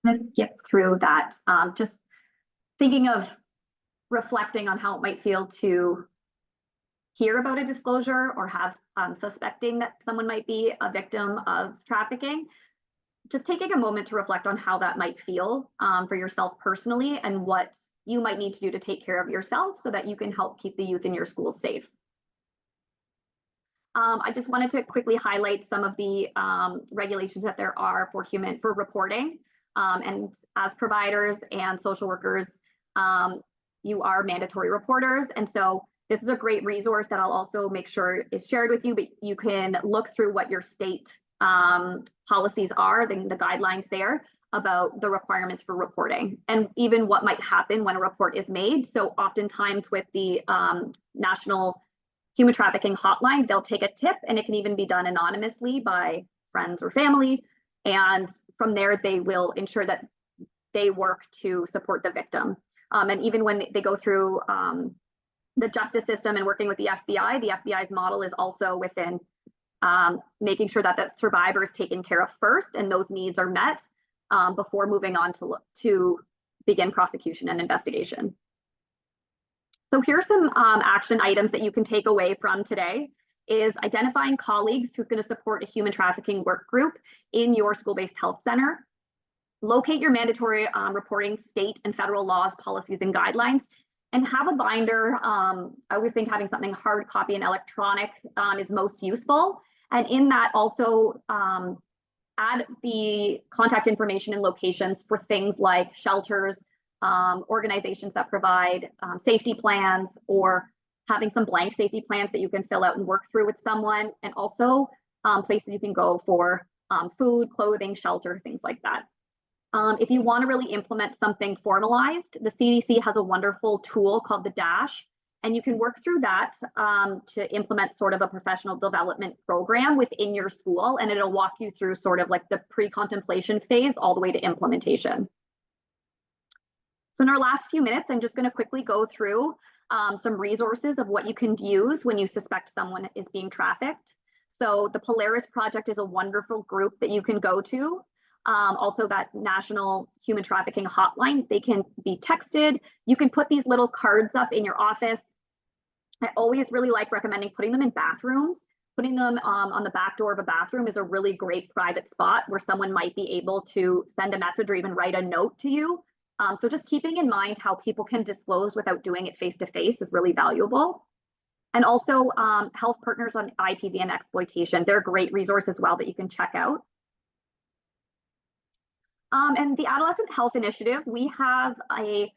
Let's skip through that. Just thinking of reflecting on how it might feel to hear about a disclosure or have suspecting that someone might be a victim of trafficking. Just taking a moment to reflect on how that might feel for yourself personally and what you might need to do to take care of yourself so that you can help keep the youth in your schools safe. I just wanted to quickly highlight some of the regulations that there are for reporting. And as providers and social workers, you are mandatory reporters. And so this is a great resource that I'll also make sure is shared with you, but you can look through what your state policies are, the guidelines there about the requirements for reporting and even what might happen when a report is made. So oftentimes with the National Human Trafficking Hotline, they'll take a tip, and it can even be done anonymously by friends or family. And from there, they will ensure that they work to support the victim. And even when they go through the justice system and working with the FBI's model is also within making sure that the survivor is taken care of first and those needs are met before moving on to begin prosecution and investigation. So here's some action items that you can take away from today is identifying colleagues who's going to support a human trafficking work group in your school-based health center. Locate your mandatory reporting state and federal laws, policies, and guidelines, and have a binder. I always think having something hard copy and electronic is most useful. And in that also add the contact information and locations for things like shelters, organizations that provide safety plans, or having some blank safety plans that you can fill out and work through with someone, and also places you can go for food, clothing, shelter, things like that. If you want to really implement something formalized, the CDC has a wonderful tool called the DASH, and you can work through that to implement sort of a professional development program within your school, and it'll walk you through sort of like the pre-contemplation phase all the way to implementation. So in our last few minutes, I'm just going to quickly go through some resources of what you can use when you suspect someone is being trafficked. So the Polaris Project is a wonderful group that you can go to. Also that National Human Trafficking Hotline, they can be texted. You can put these little cards up in your office. I always really like recommending putting them in bathrooms. Putting them on the back door of a bathroom is a really great private spot where someone might be able to send a message or even write a note to you. So just keeping in mind how people can disclose without doing it face-to-face is really valuable. And also Health Partners on IPV and Exploitation. They're a great resource as well that you can check out. And the Adolescent Health Initiative, we have a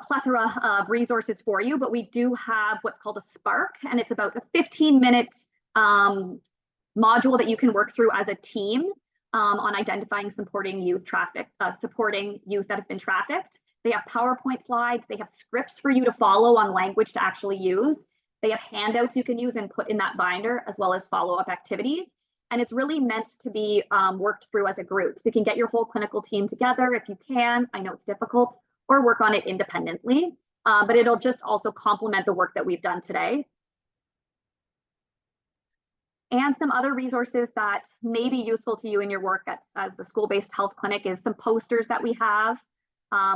plethora of resources for you, but we do have what's called a Spark, and it's about a 15-minute module that you can work through as a team on identifying supporting youth supporting youth that have been trafficked. They have PowerPoint slides, they have scripts for you to follow on language to actually use. They have handouts you can use and put in that binder, as well as follow-up activities. And it's really meant to be worked through as a group. So you can get your whole clinical team together if you can. I know it's difficult, or work on it independently, but it'll just also complement the work that we've done today. And some other resources that may be useful to you in your work as the school-based health clinic is some posters that we have.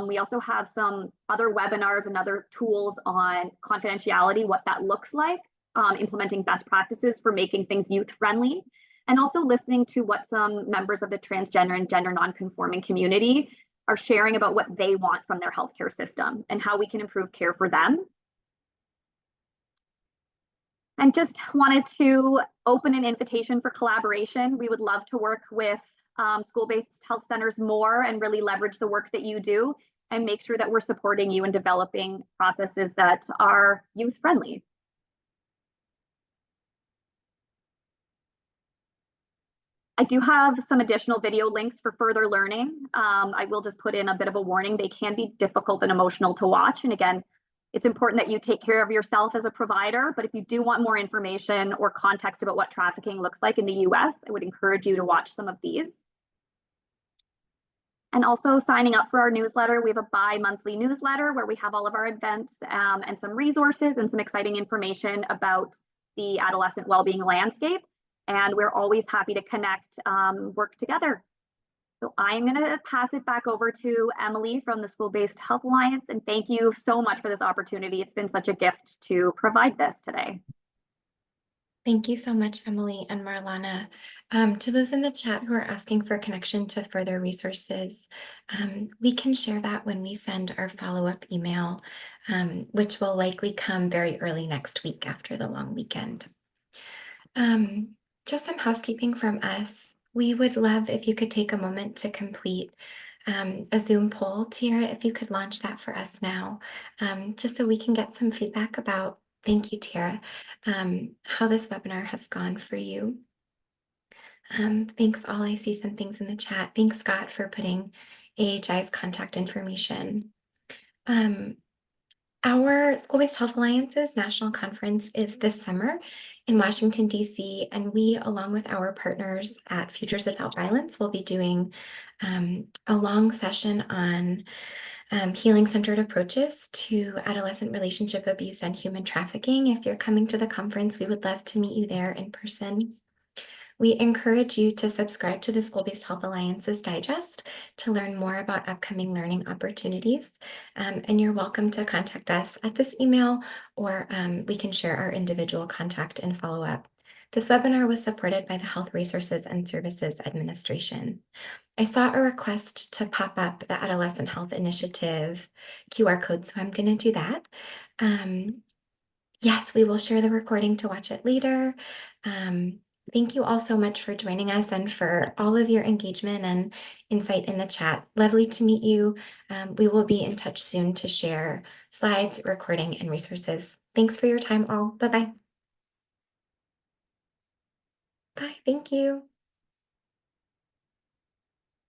We also have some other webinars and other tools on confidentiality, what that looks like, implementing best practices for making things youth-friendly, and also listening to what some members of the transgender and gender non-conforming community are sharing about what they want from their healthcare system and how we can improve care for them. And just wanted to open an invitation for collaboration. We would love to work with school-based health centers more and really leverage the work that you do and make sure that we're supporting you in developing processes that are youth-friendly. I do have some additional video links for further learning. I will just put in a bit of a warning. They can be difficult and emotional to watch. And again, it's important that you take care of yourself as a provider, but if you do want more information or context about what trafficking looks like in the US, I would encourage you to watch some of these. And also signing up for our newsletter. We have a bi-monthly newsletter where we have all of our events and some resources and some exciting information about the adolescent wellbeing landscape. And we're always happy to connect, work together. So I'm going to pass it back over to Emily from the School-Based Health Alliance, and thank you so much for this opportunity. It's been such a gift to provide this today. Thank you so much, Emily and Marlana. To those in the chat who are asking for connection to further resources, we can share that when we send our follow-up email, which will likely come very early next week after the long weekend. Just some housekeeping from us. We would love if you could take a moment to complete a Zoom poll. Tiara, if you could launch that for us now, just so we can get some feedback about, thank you, Tiara, how this webinar has gone for you. Thanks all, I see some things in the chat. Thanks, Scott, for putting AHI's contact information. Our School-Based Health Alliance's national conference is this summer in Washington, D.C., and we, along with our partners at Futures Without Violence, will be doing a long session on healing-centered approaches to adolescent relationship abuse and human trafficking. If you're coming to the conference, we would love to meet you there in person. We encourage you to subscribe to the School-Based Health Alliance's digest to learn more about upcoming learning opportunities. And you're welcome to contact us at this email, or we can share our individual contact and follow up. This webinar was supported by the Health Resources and Services Administration. I saw a request to pop up the Adolescent Health Initiative QR code, so I'm going to do that. Yes, we will share the recording to watch it later. Thank you all so much for joining us and for all of your engagement and insight in the chat. Lovely to meet you. We will be in touch soon to share slides, recording, and resources. Thanks for your time all. Bye-bye. Bye, thank you.